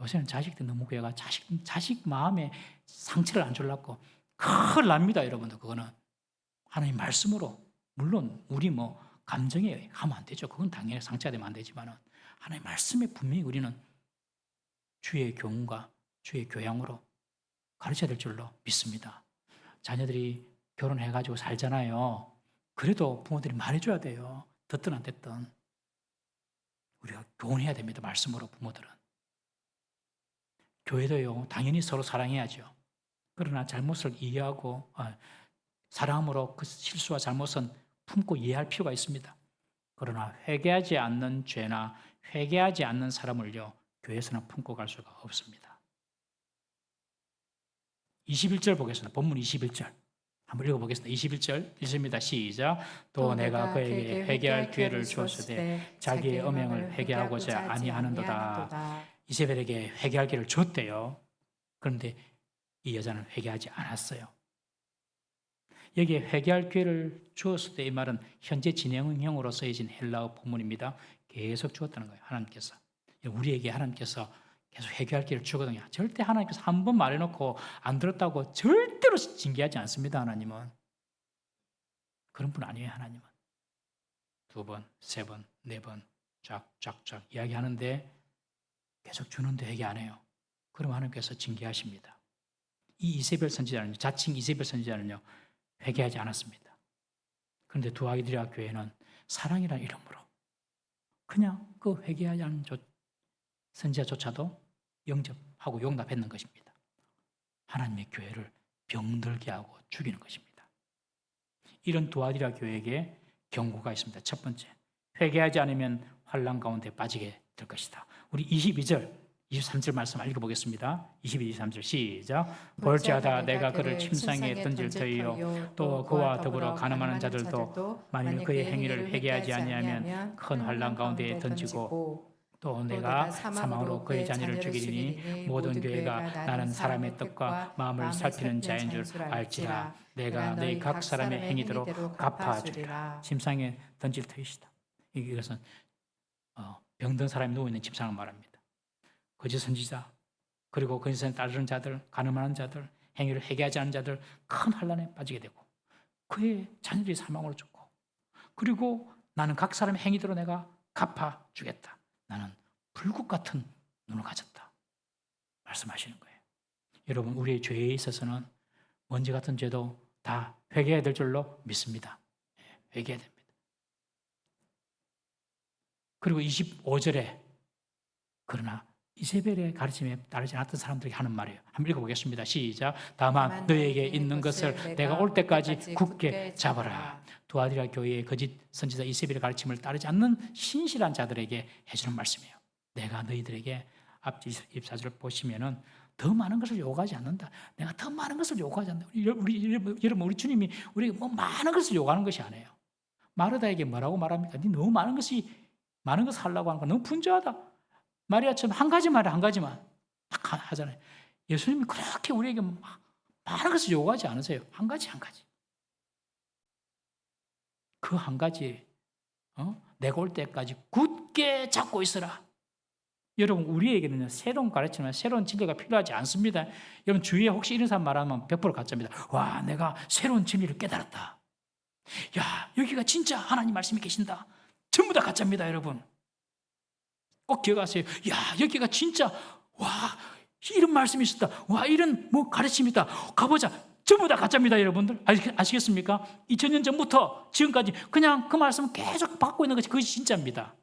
요새는 자식들 너무 그래가 자식 마음에 상처를 안 주려고 큰일 납니다, 여러분들. 그거는 하나님 말씀으로, 물론 우리 뭐 감정에 하면 안 되죠. 그건 당연히 상처가 되면 안 되지만 하나님 말씀에 분명히 우리는 주의 교훈과 주의 교양으로 가르쳐야 될 줄로 믿습니다. 자녀들이 결혼해가지고 살잖아요. 그래도 부모들이 말해줘야 돼요. 듣든 안 듣든. 우리가 교훈해야 됩니다. 말씀으로 부모들은. 교회도요, 당연히 서로 사랑해야죠. 그러나 잘못을 이해하고 사랑함으로 그 실수와 잘못은 품고 이해할 필요가 있습니다. 그러나 회개하지 않는 죄나 회개하지 않는 사람을요, 교회에서는 품고 갈 수가 없습니다. 21절 보겠습니다. 본문 21절. 한번 읽어보겠습니다. 21절 읽습니다. 시작. 또 내가 그에게 회개할 기회를 주었으되 자기의 음행을 회개하고자 아니하는도다. 이세벨에게 회개할 기회를 줬대요. 그런데 이 여자는 회개하지 않았어요. 여기에 회개할 기회를 주었을 때 이 말은 현재 진행형으로 쓰여진 헬라어 본문입니다. 계속 주었다는 거예요. 하나님께서. 우리에게 하나님께서 계속 회개할 기회를 주거든요. 절대 하나님께서 한 번 말해놓고 안 들었다고 절대로 징계하지 않습니다. 하나님은. 그런 분 아니에요. 하나님은. 2번, 3번, 4번 쫙쫙쫙 이야기하는데 계속 주는데 회개 안 해요. 그럼 하나님께서 징계하십니다. 이 이세벨 선지자는요, 자칭 이세벨 선지자는요, 회개하지 않았습니다. 그런데 두아디라 교회는 사랑이라는 이름으로 그냥 그 회개하지 않은 선지자조차도 영접하고 용납했는 것입니다. 하나님의 교회를 병들게 하고 죽이는 것입니다. 이런 두아디라 교회에게 경고가 있습니다. 첫 번째, 회개하지 않으면 환난 가운데 빠지게 될 것이다. 우리 22절, 23절 말씀 읽어보겠습니다. 22, 23절 시작. 볼지어다 내가 그를 침상에 던질 터이요 또 그와 더불어 가늠하는 자들도 만일 그의 행위를 회개하지 아니하면 큰 환난 가운데에 던지고 또 내가 사망으로 그의 자녀를 죽이리니 모든 교회가 나는 사람의 뜻과 마음을 살피는 자인 줄 알지라. 내가 너희 각 사람의 행위대로 갚아주리라. 침상에 던질 터이시다. 이것은 병든 사람이 누워있는 침상을 말합니다. 거짓 선지자, 그리고 그 선지자에 따르는 자들, 가늠하는 자들, 행위를 회개하지 않은 자들 큰 환난에 빠지게 되고 그의 자녀들이 사망으로 죽고, 그리고 나는 각 사람의 행위대로 내가 갚아주겠다. 나는 불꽃 같은 눈을 가졌다. 말씀하시는 거예요. 여러분, 우리의 죄에 있어서는 먼지 같은 죄도 다 회개해야 될 줄로 믿습니다. 회개해야 됩니다. 그리고 25절에 그러나 이세벨의 가르침에 따르지 않았던 사람들에게 하는 말이에요. 한번 읽어보겠습니다. 시작. 다만 너에게 있는 것을 내가 올 때까지 굳게 잡아라. 두아디라 교회의 거짓 선지자 이세벨의 가르침을 따르지 않는 신실한 자들에게 해주는 말씀이에요. 내가 너희들에게 앞 24절을 보시면은 더 많은 것을 요구하지 않는다. 내가 더 많은 것을 요구하지 않는다. 여러분, 우리 주님이 우리에게 뭐 많은 것을 요구하는 것이 아니에요. 마르다에게 뭐라고 말합니까? 네 너무 많은 것을 하려고 하는 거 너무 분주하다. 마리아처럼 한 가지만 해, 한 가지만 딱 하잖아요. 예수님이 그렇게 우리에게 많은 것을 요구하지 않으세요. 한 가지. 그 한 가지, 내가 올 때까지 굳게 잡고 있어라. 여러분, 우리에게는 새로운 가르침이나 새로운 진리가 필요하지 않습니다. 여러분, 주위에 혹시 이런 사람 말하면 100% 가짜입니다. 와, 내가 새로운 진리를 깨달았다. 야, 여기가 진짜 하나님 말씀이 계신다. 전부 다 가짜입니다, 여러분. 꼭 기억하세요. 야, 여기가 진짜, 와, 이런 말씀이 있었다. 와, 이런 가르침이 있다. 가보자. 전부 다 가짜입니다, 여러분들. 아시겠습니까? 2000년 전부터 지금까지 그냥 그 말씀을 계속 받고 있는 것이 그것이 진짜입니다.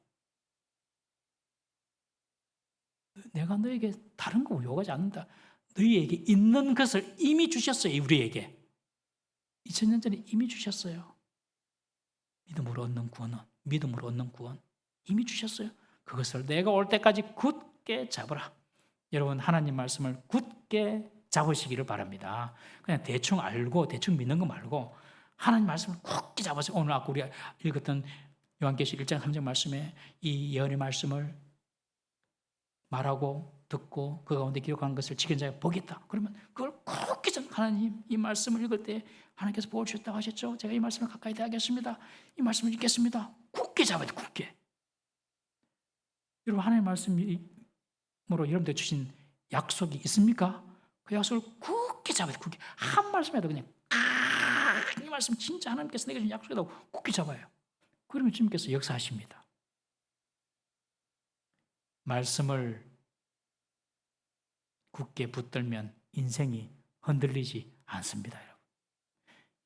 내가 너에게 다른 거 요구하지 않는다. 너희에게 있는 것을 이미 주셨어요, 우리에게. 2000년 전에 이미 주셨어요. 믿음으로 얻는 구원 이미 주셨어요. 그것을 내가 올 때까지 굳게 잡으라. 여러분, 하나님 말씀을 굳게 잡으시기를 바랍니다. 그냥 대충 알고 대충 믿는 거 말고 하나님 말씀을 굳게 잡으세요. 오늘 아까 우리가 읽었던 요한계시록 1장 3절 말씀에 이 예언의 말씀을 말하고 듣고 그 가운데 기록하는 것을 지킨 자가 보겠다. 그러면 그걸 굳게 하나님 이 말씀을 읽을 때 하나님께서 복을 주셨다고 하셨죠. 제가 이 말씀을 가까이 대하겠습니다. 이 말씀을 읽겠습니다. 굳게 잡아야 돼. 굳게. 여러분, 하나님의 말씀으로 여러분들 주신 약속이 있습니까? 그 약속을 굳게 잡아야 돼. 굳게. 한 말씀에도 그냥 이 말씀 진짜 하나님께서 내게 주신 약속이라고 굳게 잡아요. 그러면 주님께서 역사하십니다. 말씀을 굳게 붙들면 인생이 흔들리지 않습니다, 여러분.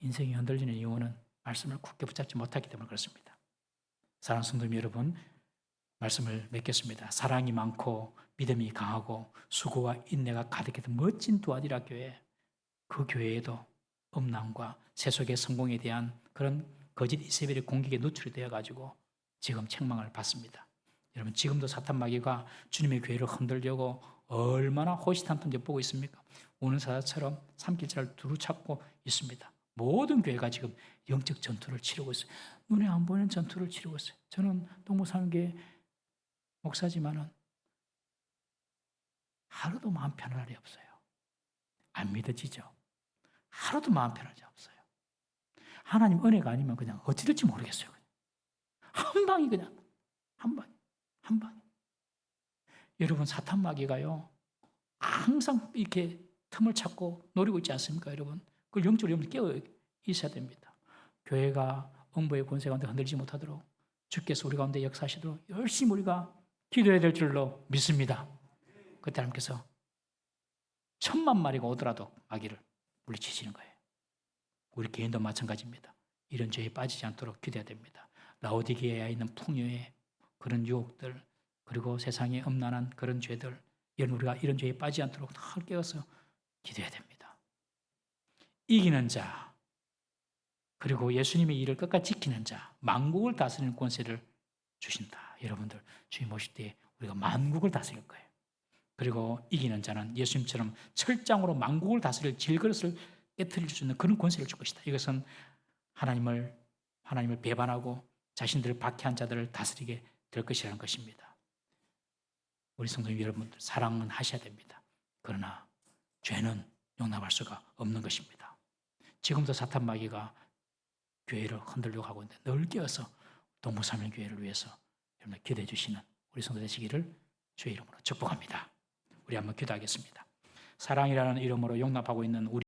인생이 흔들리는 이유는 말씀을 굳게 붙잡지 못하기 때문에 그렇습니다. 사랑하는 성도 여러분, 말씀을 맺겠습니다. 사랑이 많고 믿음이 강하고 수고와 인내가 가득했던 멋진 두아디라 교회, 그 교회에도 음란과 세속의 성공에 대한 그런 거짓 이세벨의 공격에 노출이 되어가지고 지금 책망을 받습니다. 여러분, 지금도 사탄 마귀가 주님의 교회를 흔들려고 얼마나 호시탐탐 엿보고 있습니까? 오는 사자처럼 삼킬자를 두루 찾고 있습니다. 모든 교회가 지금 영적 전투를 치르고 있어요. 눈에 안 보이는 전투를 치르고 있어요. 저는 동부산교회 목사지만은 하루도 마음 편할 날이 없어요. 안 믿어지죠? 하루도 마음 편할 날 없어요. 하나님 은혜가 아니면 그냥 어찌 될지 모르겠어요. 한 방이 그냥 한 방, 한 방. 여러분 사탄 마귀가요 항상 이렇게 틈을 찾고 노리고 있지 않습니까, 여러분? 그걸 영적으로 여러분 깨어 있어야 됩니다. 교회가 음부의 권세 가운데 흔들리지 못하도록 주께서 우리 가운데 역사하시도록 열심히 우리가 기도해야 될 줄로 믿습니다. 그때 하나님께서 1000만 마리가 오더라도 마귀를 물리치시는 거예요. 우리 개인도 마찬가지입니다. 이런 죄에 빠지지 않도록 기도해야 됩니다. 라오디게아에 있는 풍요의 그런 유혹들, 그리고 세상에 음란한 그런 죄들, 우리가 이런 죄에 빠지지 않도록 다 깨어서 기도해야 됩니다. 이기는 자, 그리고 예수님의 일을 끝까지 지키는 자, 만국을 다스리는 권세를 주신다. 여러분들 주님 오실 때 우리가 만국을 다스릴 거예요. 그리고 이기는 자는 예수님처럼 철장으로 만국을 다스릴 질그릇을 깨트릴 수 있는 그런 권세를 줄 것이다. 이것은 하나님을 배반하고 자신들을 박해한 자들을 다스리게 될 것이라는 것입니다. 우리 성도님 여러분들 사랑은 하셔야 됩니다. 그러나 죄는 용납할 수가 없는 것입니다. 지금도 사탄 마귀가 교회를 흔들려고 하고 있는데 늘 깨어서 동부삼일 교회를 위해서 여러분들 기도해 주시는 우리 성도 되시기를 주의 이름으로 축복합니다. 우리 한번 기도하겠습니다. 사랑이라는 이름으로 용납하고 있는 우리